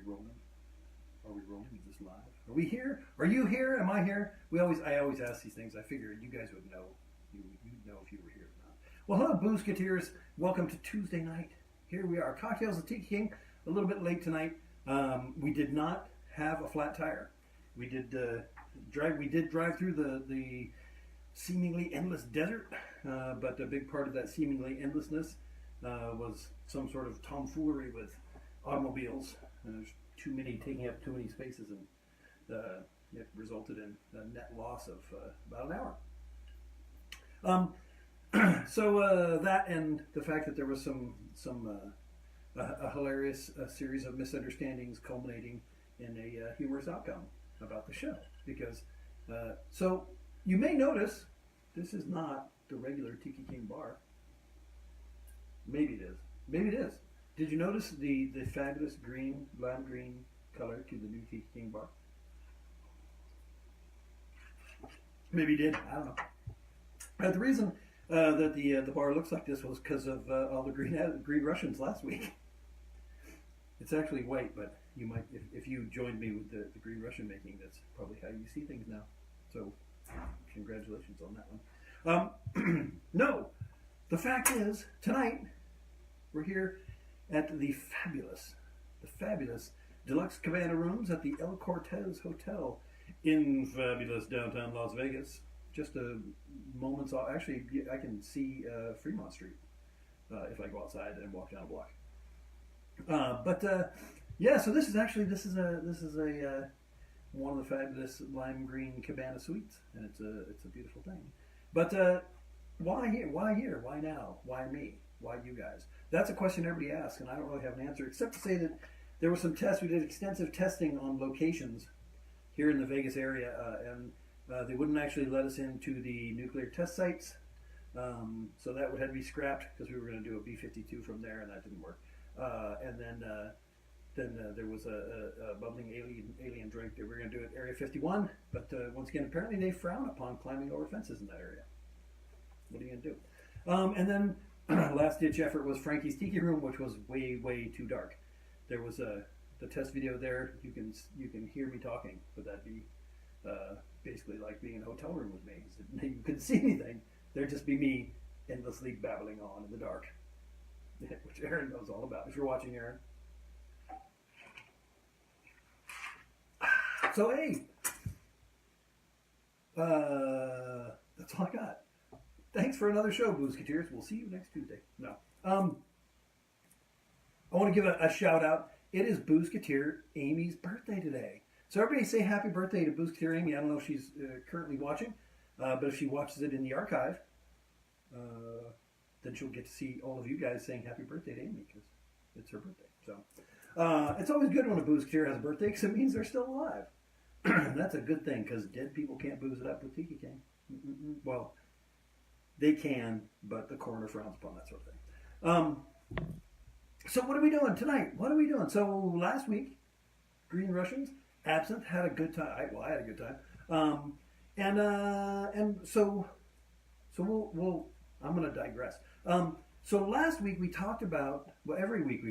rolling? Are we rolling? Is this live? Are we here? Are you here? Am I here? I always ask these things. I figured you guys would know. You'd know if you were here or not. Well, hello, Boozeketeers. Welcome to Tuesday night. Here we are, Cocktales with Tiki King. A little bit late tonight. We did not have a flat tire. We did drive through the seemingly endless desert, but a big part of that seemingly endlessness was some sort of tomfoolery with automobiles. There's too many taking up too many spaces, and it resulted in a net loss of about an hour. So that and the fact that there was a hilarious series of misunderstandings culminating in a humorous outcome about the show. Because so you may notice this is not the regular Tiki King bar. Maybe it is. Maybe it is. Did you notice the fabulous lime green color to the new Tiki King bar? Maybe you did. I don't know. The reason that the bar looks like this was because of all the green Russians last week. It's actually white, but you might, if you joined me with the green Russian making, that's probably how you see things now. So, congratulations on that one. No, the fact is, tonight we're here at the fabulous deluxe cabana rooms at the El Cortez Hotel in fabulous downtown Las Vegas. Just a moment's off. Actually, I can see Fremont Street if I go outside and walk down a block. Yeah, so this is a one of the fabulous lime green cabana suites, and it's a beautiful thing. But why here? Why here? Why now? Why me? Why you guys? That's a question everybody asks, and I don't really have an answer except to say that there were some tests. We did extensive testing on locations here in the Vegas area, and they wouldn't actually let us into the nuclear test sites, so that would have to be scrapped because we were going to do a B-52 from there, and that didn't work. And then there was a bubbling alien drink that we were going to do at Area 51, but once again, apparently they frown upon climbing over fences in that area. What are you going to do? And then last ditch effort was Frankie's Tiki Room, which was way too dark. There was the test video there. You can hear me talking, but that'd be basically like being in a hotel room with me. You couldn't see anything. There'd just be me endlessly babbling on in the dark, which Aaron knows all about. If you're watching, Aaron. So hey, that's all I got. Thanks for another show, Boozeketeers. We'll see you next Tuesday. No. I want to give a shout out. It is Boozeketeer Amy's birthday today. So everybody say happy birthday to Boozeketeer Amy. I don't know if she's currently watching, but if she watches it in the archive, then she'll get to see all of you guys saying happy birthday to Amy because it's her birthday. So it's always good when a Boozeketeer has a birthday because it means they're still alive. That's a good thing because dead people can't booze it up with Tiki King. Well, they can, but the coroner frowns upon that sort of thing. So what are we doing tonight? What are we doing? So last week, Green Russians, Absinthe had a good time. I had a good time. And so we'll I'm going to digress. So last week we talked about, well, every week we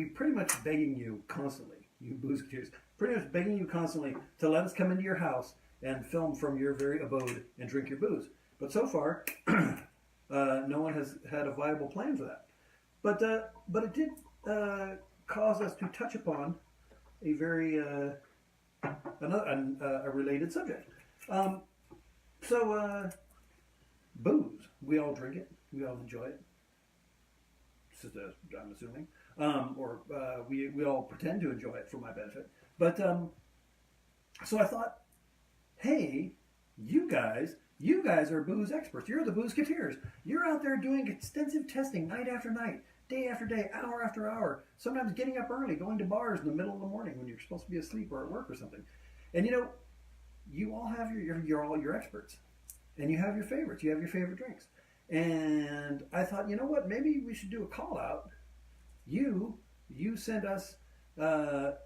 pretty much begging you constantly, you Boozeketeers, pretty much begging you constantly to let us come into your house and film from your very abode and drink your booze. But so far, no one has had a viable plan for that. But it did cause us to touch upon a very a related subject. Booze. We all drink it. We all enjoy it. I'm assuming, or we all pretend to enjoy it for my benefit. But so I thought, hey, you guys are booze experts. You're the Boozeketeers. You're out there doing extensive testing night after night, day after day, hour after hour, sometimes getting up early, going to bars in the middle of the morning when you're supposed to be asleep or at work or something. And you all have you're all your experts. And you have your favorites. You have your favorite drinks. And I thought, you know what? Maybe we should do a call out. You send us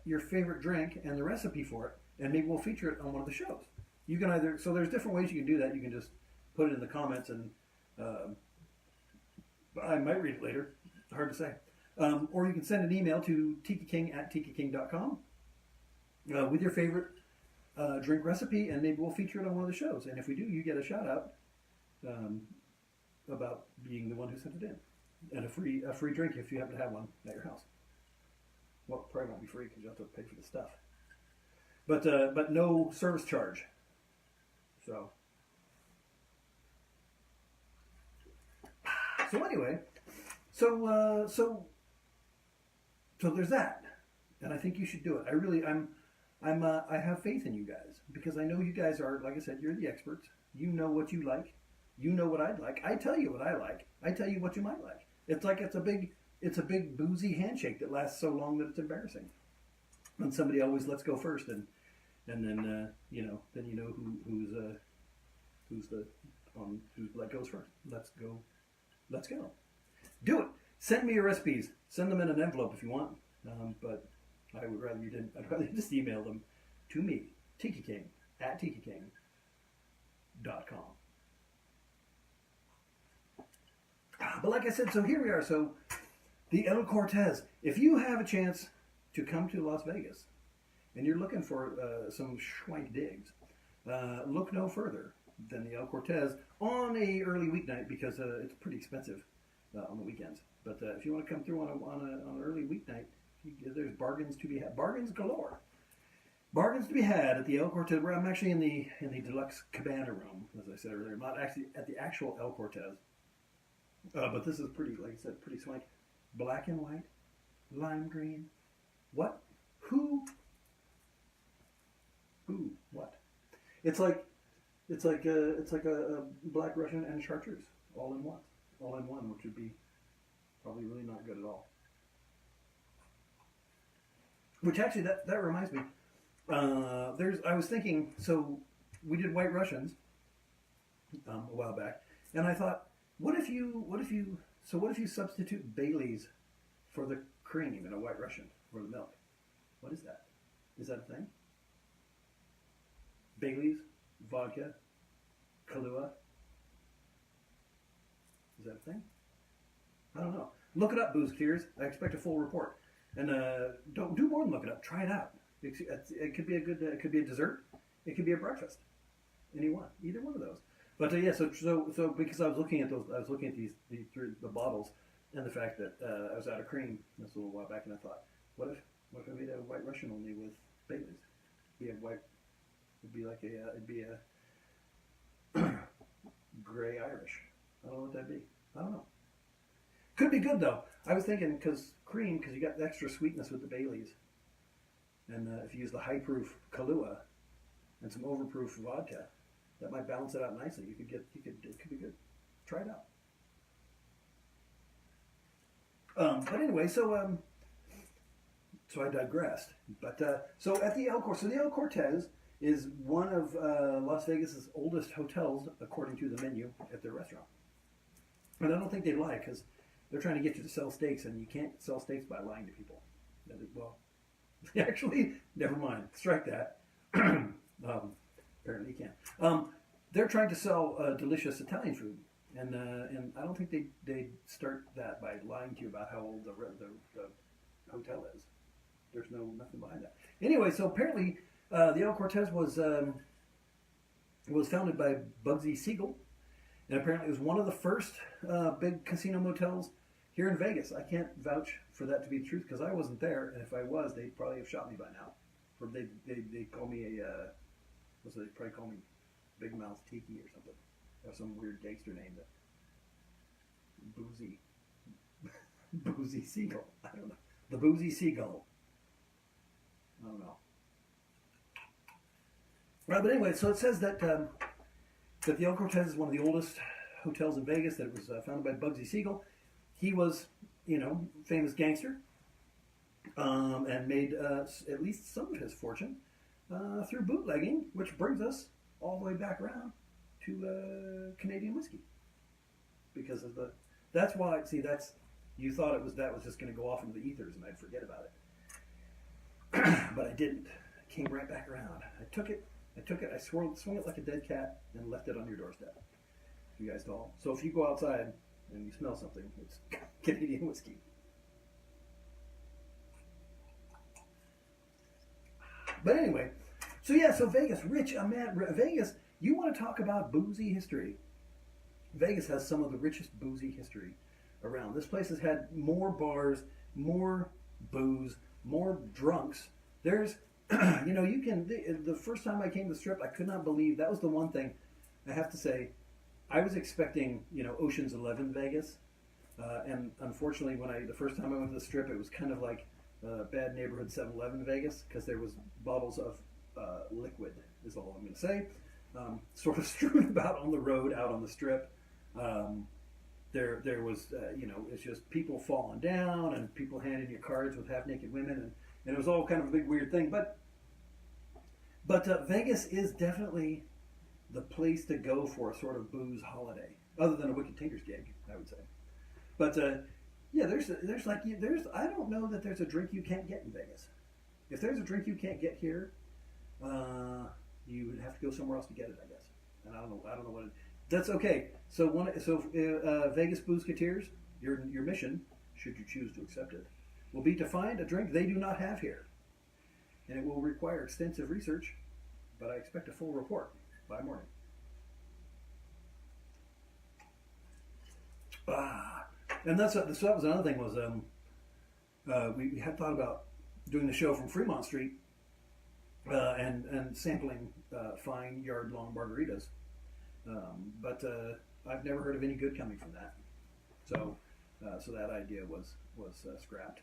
your favorite drink and the recipe for it, and maybe we'll feature it on one of the shows. You can either, so there's different ways you can do that. You can just put it in the comments, and I might read it later. Hard to say. Or you can send an email to tikiking@tikiking.com with your favorite drink recipe, and maybe we'll feature it on one of the shows. And if we do, you get a shout out about being the one who sent it in, and a free drink if you happen to have one at your house. Well, probably won't be free because you have to pay for the stuff, but no service charge. So anyway, so there's that, and I think you should do it. I have faith in you guys because I know you guys are, like I said, you're the experts. You know what you like. You know what I'd like. I tell you what I like. I tell you what you might like. It's like it's a big boozy handshake that lasts so long that it's embarrassing. And somebody always lets go first, and then who let goes first. Let's go. Do it. Send me your recipes. Send them in an envelope if you want. But I would rather you didn't. I'd rather you just email them to me, Tiki King @tikiking.com. But like I said, so here we are. So the El Cortez. If you have a chance to come to Las Vegas and you're looking for some schwank digs, look no further than the El Cortez on a early weeknight because it's pretty expensive on the weekends. But if you want to come through on an early weeknight, there's bargains to be had. Bargains galore. Bargains to be had at the El Cortez. Where I'm actually in the deluxe cabana room, as I said earlier. I'm not actually at the actual El Cortez. But this is pretty, like I said, pretty swank. Black and white, lime green. What? Who? What? It's like a Black Russian and chartreuse all in one, which would be probably really not good at all. Which actually that reminds me. I was thinking. So we did White Russians a while back, and I thought, what if you substitute Bailey's for the cream in a White Russian for the milk? What is that? Is that a thing? Bailey's, vodka, Kahlua. Is that a thing? I don't know. Look it up, Boozeketeers. I expect a full report. And don't do more than look it up. Try it out. It could be it could be a dessert. It could be a breakfast. Either one of those. But yeah, so because I was looking at the bottles, and the fact that I was out of cream this a little while back, and I thought, what if I made a White Russian only with Bailey's? It'd be a gray Irish. I don't know what that'd be. I don't know. Could be good though. I was thinking because you got the extra sweetness with the Baileys, and if you use the high proof Kahlua and some overproof vodka, that might balance it out nicely. It could be good. Try it out. But anyway, so I digressed. But so at the El Cortez, the El Cortez is one of Las Vegas's oldest hotels, according to the menu at their restaurant. And I don't think they lie because they're trying to get you to sell steaks, and you can't sell steaks by lying to people. Well, actually, never mind. Strike that. Apparently, you can. They're trying to sell delicious Italian food, and I don't think they start that by lying to you about how old the hotel is. There's nothing behind that. Anyway, so apparently the El Cortez was founded by Bugsy Siegel, and apparently it was one of the first big casino motels here in Vegas. I can't vouch for that to be the truth because I wasn't there, and if I was, they'd probably have shot me by now. Or they call me they'd probably call me Big Mouth Tiki or something, or some weird gangster name that Boozy Seagull. I don't know. The Boozy Seagull. I don't know. Right, but anyway, so it says that the El Cortez is one of the oldest hotels in Vegas. That it was founded by Bugsy Siegel. He was, famous gangster, and made at least some of his fortune through bootlegging, which brings us all the way back around to Canadian whiskey. Because of that's why, you thought that was just going to go off into the ethers and I'd forget about it. But I didn't. I came right back around. I took it, I swung it like a dead cat and left it on your doorstep. You guys know. So if you go outside and you smell something, it's Canadian whiskey. But anyway, so yeah, so Vegas, Rich, Vegas. You want to talk about boozy history? Vegas has some of the richest boozy history around. This place has had more bars, more booze, more drunks. There's, you can. The first time I came to the Strip, I could not believe that was the one thing. I have to say, I was expecting, Ocean's 11 Vegas, and unfortunately, the first time I went to the Strip, it was kind of like bad neighborhood 7-Eleven Vegas because there was bottles of liquid. Is all I'm going to say. Sort of strewn about on the road, out on the Strip. There was, it's just people falling down and people handing you cards with half-naked women, and it was all kind of a big weird thing. But Vegas is definitely the place to go for a sort of booze holiday, other than a Wicked Tinkers gig, I would say. But yeah, there's I don't know that there's a drink you can't get in Vegas. If there's a drink you can't get here, you would have to go somewhere else to get it, I guess. And I don't know what it. That's okay. So Vegas Boozeketeers, your mission, should you choose to accept it, will be to find a drink they do not have here, and it will require extensive research. But I expect a full report by morning. And so that was another thing was we had thought about doing the show from Fremont Street and sampling fine yard-long margaritas. But I've never heard of any good coming from that. So that idea was scrapped.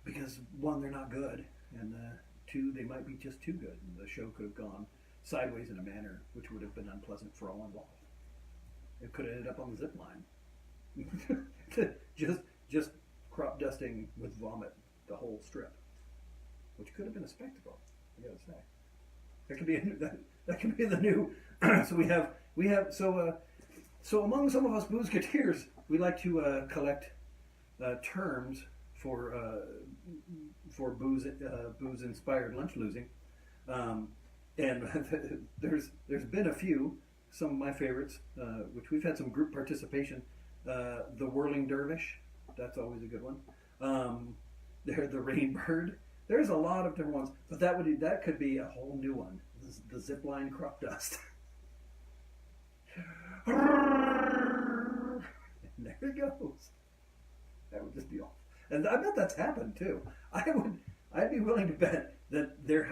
Because one, they're not good, and two, they might be just too good. And the show could have gone sideways in a manner which would have been unpleasant for all involved. It could have ended up on the zip line. just crop dusting with vomit the whole Strip, which could have been a spectacle, I gotta say. That could be the new. So among some of us Boozeketeers, we like to collect terms for booze inspired lunch losing, and there's been a few. Some of my favorites, which we've had some group participation. The Whirling Dervish, that's always a good one. The Rainbird. There's a lot of different ones, but that could be a whole new one. The Zipline Crop Dust. And there it goes. That would just be awful. And I bet that's happened too. I'd be willing to bet that there's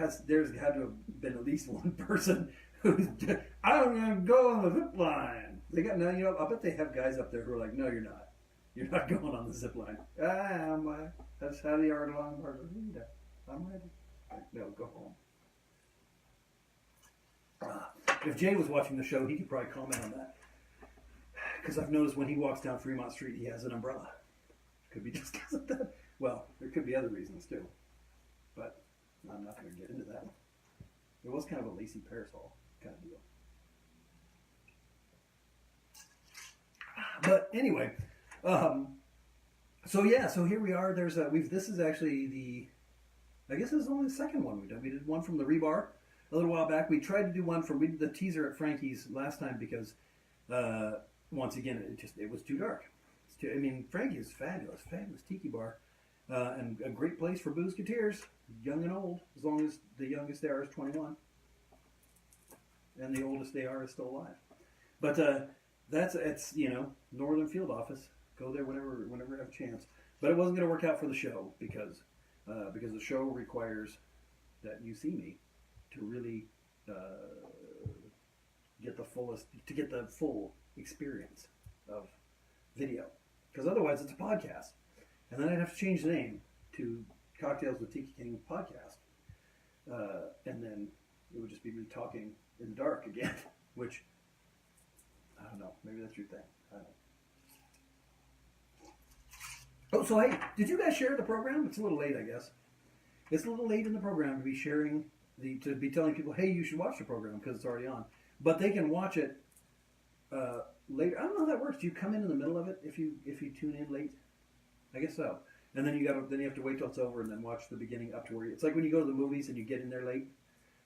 had to have been at least one person who's just, I'm gonna go on the zip line. They got now, I bet they have guys up there who are like, no, you're not. You're not going on the zip line. That's how the yard long margarita. I'm ready. No, go home. If Jay was watching the show, he could probably comment on that. Because I've noticed when he walks down Fremont Street, he has an umbrella. Could be just because of that. Well, there could be other reasons too. But I'm not going to get into that. It was kind of a lacy parasol kind of deal. But anyway, so here we are. This is actually I guess this is only the second one we've done. We did one from the Rebar a little while back. We tried to do we did the teaser at Frankie's last time because once again it was too dark. Frankie is fabulous tiki bar, and a great place for Boozeketeers, young and old, as long as the youngest they are is 21, and the oldest they are is still alive. But it's Northern Field Office. Go there whenever you have a chance. But it wasn't going to work out for the show because the show requires that you see me to really get the full experience of video. Because otherwise it's a podcast. And then I'd have to change the name to Cocktales with Tiki King podcast. And then it would just be me talking in the dark again, which, I don't know, maybe that's your thing. I don't know. Oh, so hey, did you guys share the program? It's a little late, I guess. It's a little late in the program to be sharing, to be telling people, hey, you should watch the program because it's already on. But they can watch it later. I don't know how that works. Do you come in the middle of it if you tune in late? I guess so. And then you have to wait till it's over and then watch the beginning up to where it's like when you go to the movies and you get in there late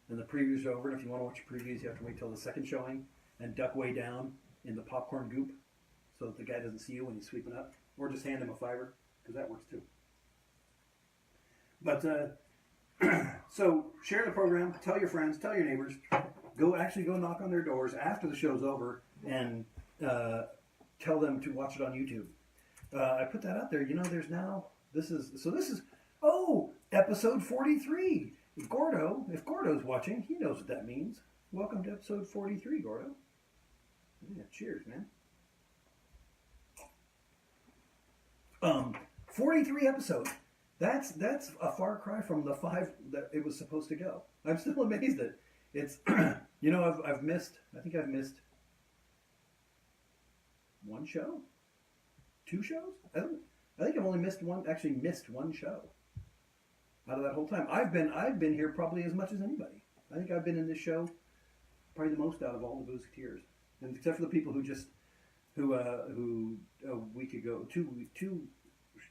and the previews are over. And if you want to watch the previews, you have to wait till the second showing and duck way down in the popcorn goop so that the guy doesn't see you when he's sweeping up, or just hand him a $5 because that works too. But So share the program. Tell your friends. Tell your neighbors. Go knock on their doors after the show's over and tell them to watch it on YouTube. I put that out there. You know, there's now this is episode 43. Gordo, if Gordo's watching, he knows what that means. Welcome to episode 43, Gordo. Yeah, cheers, man. 43 episodes. That's a far cry from the 5 that it was supposed to go. I'm still amazed that it's you know, I've missed one show? 2 shows? I think I've only missed one show out of that whole time. I've been here probably as much as anybody. I think I've been in this show probably the most out of all the Boozeketeers. And except for the people who a week ago,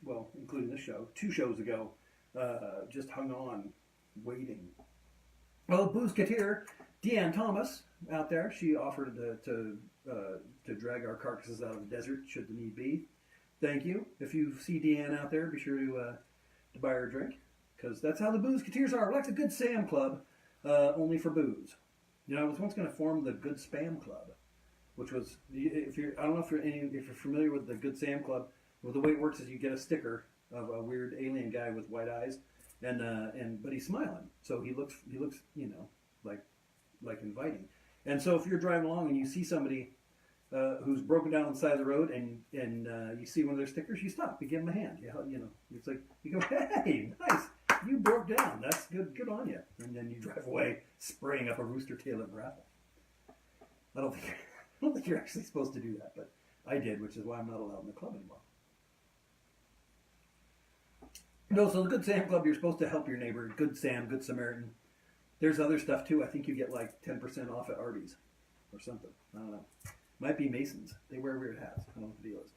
well, including this show, 2 shows ago, just hung on, waiting. Well, Boozeketeer, Deanne Thomas out there, she offered to drag our carcasses out of the desert, should the need be. Thank you. If you see Deanne out there, be sure to buy her a drink, because that's how the Boozeketeers are. We're like the Good Sam Club, only for booze. You know, I was once going to form the Good Spam Club, which was, I don't know if you're familiar with the Good Sam Club. Well, the way it works is you get a sticker of a weird alien guy with white eyes, but he's smiling, so he looks you know, like inviting. And so if you're driving along and you see somebody who's broken down on the side of the road, and you see one of their stickers, you stop, you give them a hand. You know, it's like you go, hey, nice, you broke down. That's good on you. And then you drive away, spraying up a rooster tail of gravel. I don't think you're actually supposed to do that, but I did, which is why I'm not allowed in the club anymore. No, so the Good Sam Club, you're supposed to help your neighbor. Good Sam, Good Samaritan. There's other stuff too. I think you get like 10% off at Arby's or something. I don't know. Might be Masons. They wear weird hats. I don't know what the deal is.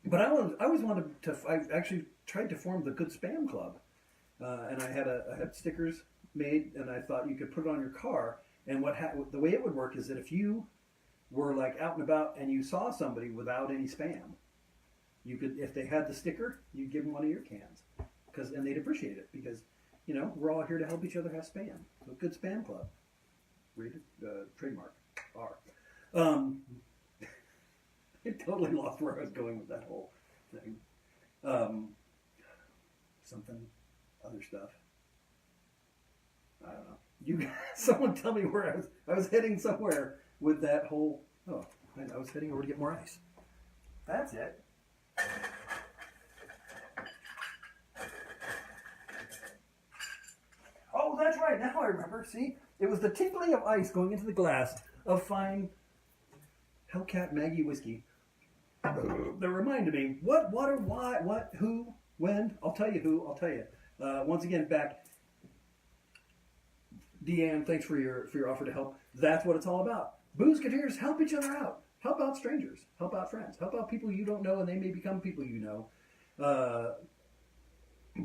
But I always wanted to. I actually tried to form the Good Spam Club, and I had stickers made, and I thought you could put it on your car. And the way it would work is that if you were like out and about and you saw somebody without any spam, you could, if they had the sticker, you'd give them one of your cans, and they'd appreciate it, because, you know, we're all here to help each other have spam. So Good Spam Club, rated trademark R. I totally lost where I was going with that whole thing. Something, other stuff. I don't know. Someone tell me where I was heading somewhere with that whole. Oh, I was heading over to get more ice. That's it. Oh, that's right. Now I remember. See, it was the tinkling of ice going into the glass of fine Hellcat Maggie whiskey that reminded me. What, water, why, what, who, when? I'll tell you who. I'll tell you. Once again, back. Deanne, thanks for your offer to help. That's what it's all about. Boozeketeers help each other out. Help out strangers. Help out friends. Help out people you don't know, and they may become people you know.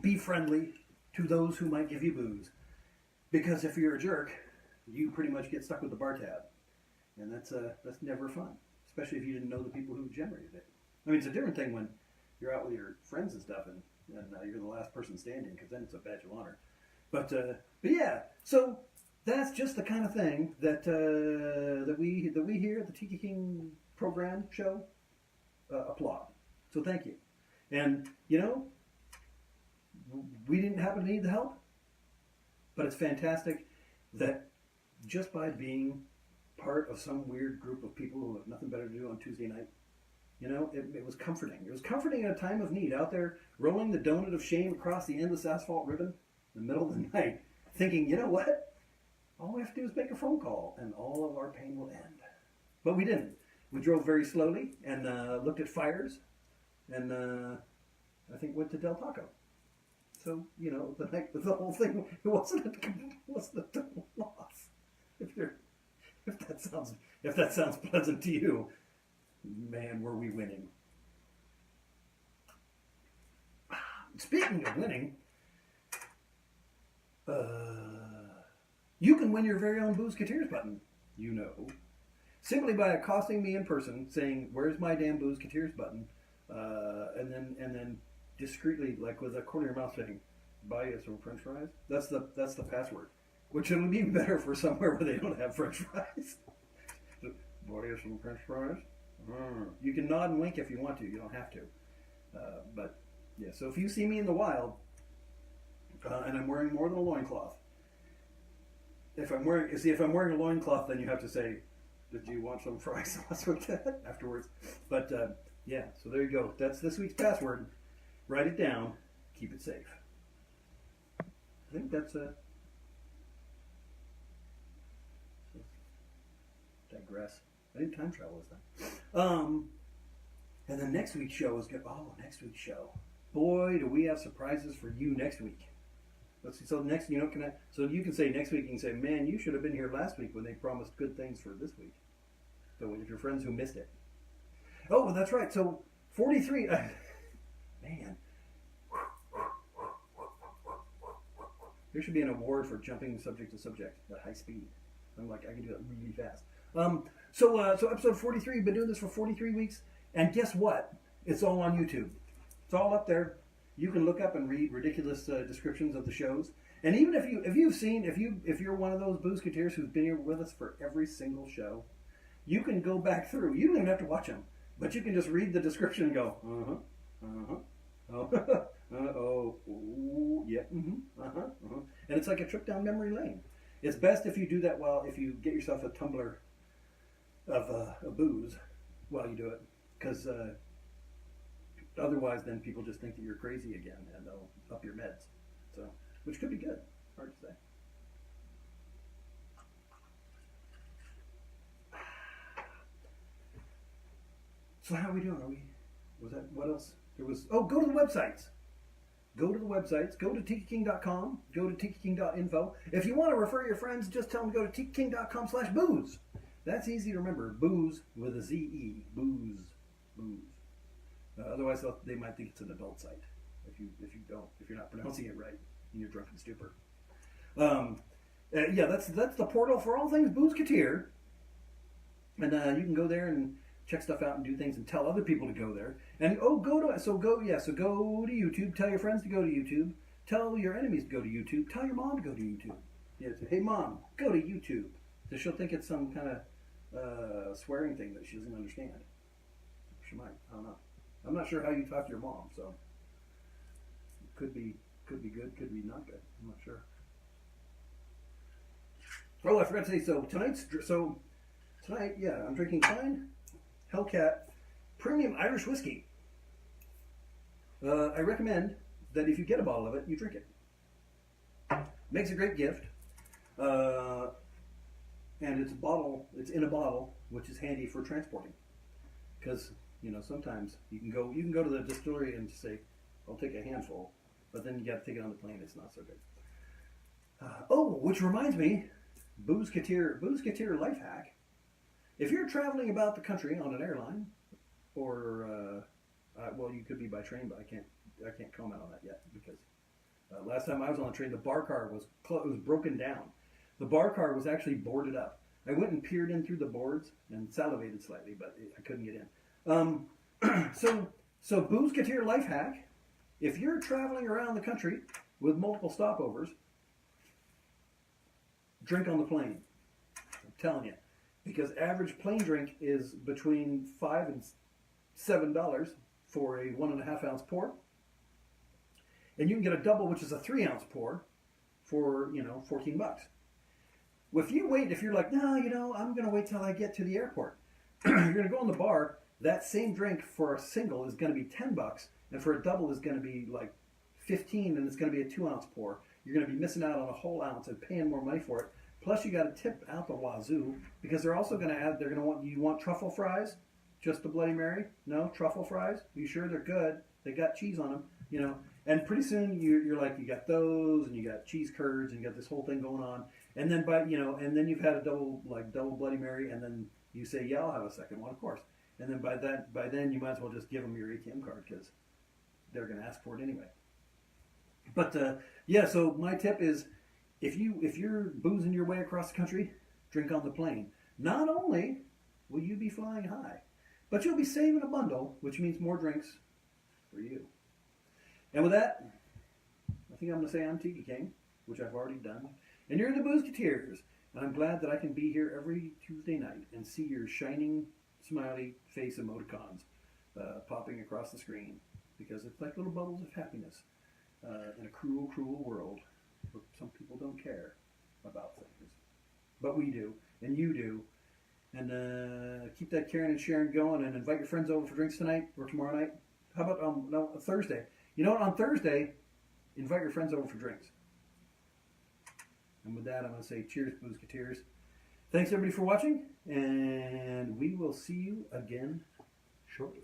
Be friendly to those who might give you booze. Because if you're a jerk, you pretty much get stuck with the bar tab. And that's never fun. Especially if you didn't know the people who generated it. I mean, it's a different thing when you're out with your friends and stuff, and you're the last person standing, because then it's a badge of honor. But yeah, so that's just the kind of thing that we here at the Tiki King program show applaud. So thank you. And you know, we didn't happen to need the help, but it's fantastic that just by being part of some weird group of people who have nothing better to do on Tuesday night, you know, it was comforting. It was comforting at a time of need, out there rolling the donut of shame across the endless asphalt ribbon in the middle of the night, thinking, you know what? All we have to do is make a phone call, and all of our pain will end. But we didn't. We drove very slowly and looked at fires, and I think went to Del Taco. So, you know, the whole thing, it wasn't a total loss. If that sounds pleasant to you, man, were we winning. Speaking of winning, you can win your very own Boozeketeers button, you know, simply by accosting me in person, saying, "Where's my damn Boozeketeers button?" And then discreetly, like with a corner of your mouth, saying, Buy you some French fries. That's the password. Which it'll be better for somewhere where they don't have French fries. Buy you some French fries. You can nod and wink if you want to. You don't have to. But yeah. So if you see me in the wild, and I'm wearing more than a loincloth, if I'm wearing a loincloth, then you have to say, "Did you want some fries?" afterwards. But yeah. So there you go. That's this week's password. Write it down. Keep it safe. I think that's a. Digress. I didn't time travel this time. And then next week's show is good. Oh, next week's show. Boy, do we have surprises for you next week. Let's see. So next, so you can say next week, you can say, man, you should have been here last week when they promised good things for this week. So if your friends who missed it. Oh, well, that's right. So 43, man. There should be an award for jumping subject to subject at high speed. I'm like, I can do that really fast. So episode 43, been doing this for 43 weeks, and guess what? It's all on YouTube. It's all up there. You can look up and read ridiculous descriptions of the shows. And even if you're one of those Boozeketeers who's been here with us for every single show, you can go back through. You don't even have to watch them, but you can just read the description and go, yeah, and it's like a trip down memory lane. It's best if you do that if you get yourself a tumbler of booze while you do it, because otherwise then people just think that you're crazy again and they'll up your meds. So, which could be good. Hard to say. So how are we doing? What else? Go to the websites. Go to the websites. Go to tikiking.com. Go to tikiking.info. If you want to refer your friends, just tell them to go to tikiking.com/booze. That's easy to remember. Booze with a Z-E. Booze. Otherwise, they might think it's an adult site. If you're not pronouncing it right in your drunken stupor. Yeah, that's the portal for all things Boozeketeer. And you can go there and check stuff out and do things and tell other people to go there. And go to YouTube. Tell your friends to go to YouTube. Tell your enemies to go to YouTube. Tell your mom to go to YouTube. Yeah, say, hey mom, go to YouTube. So she'll think it's some kind of swearing thing that she doesn't understand. She might. I don't know. I'm not sure how you talk to your mom, so it could be good, could be not good. I'm not sure. Oh, I forgot to say. Tonight, yeah, I'm drinking fine Hellcat Premium Irish Whiskey. I recommend that if you get a bottle of it, you drink it. Makes a great gift. And it's in a bottle, which is handy for transporting. Because, sometimes you can go to the distillery and say, I'll take a handful, but then you got to take it on the plane. It's not so good. Which reminds me, Boozeketeer life hack. If you're traveling about the country on an airline, or you could be by train, but I can't comment on that yet because last time I was on the train, the bar car was broken down. The bar car was actually boarded up. I went and peered in through the boards and salivated slightly, but I couldn't get in. So Boozeketeer life hack: if you're traveling around the country with multiple stopovers, drink on the plane. I'm telling you. Because average plane drink is between $5 and $7 for a 1.5 ounce pour, and you can get a double, which is a 3 ounce pour, for $14. Well, if you're like, no, I'm going to wait till I get to the airport. You're going to go in the bar. That same drink for a single is going to be $10, and for a double is going to be like $15, and it's going to be a 2 ounce pour. You're going to be missing out on a whole ounce and paying more money for it. Plus, you got to tip out the wazoo because they're also going to add. They're going to want. You want truffle fries? Just a Bloody Mary? No truffle fries? You sure they're good? They got cheese on them, And pretty soon you're like, you got those, and you got cheese curds, and you got this whole thing going on. And then and then you've had a double Bloody Mary, and then you say, yeah, I'll have a second one, of course. And then by then you might as well just give them your ATM card because they're going to ask for it anyway. But so my tip is. If you're boozing your way across the country, drink on the plane. Not only will you be flying high, but you'll be saving a bundle, which means more drinks for you. And with that, I think I'm going to say I'm Tiki King, which I've already done. And you're the Boozeketeers. And I'm glad that I can be here every Tuesday night and see your shining, smiley face emoticons popping across the screen. Because it's like little bubbles of happiness in a cruel, cruel world where some people don't care about things. But we do, and you do. And keep that caring and sharing going, and invite your friends over for drinks tonight or tomorrow night. How about Thursday? You know what? On Thursday, invite your friends over for drinks. And with that, I'm going to say cheers, Boozeketeers. Thanks, everybody, for watching, and we will see you again shortly.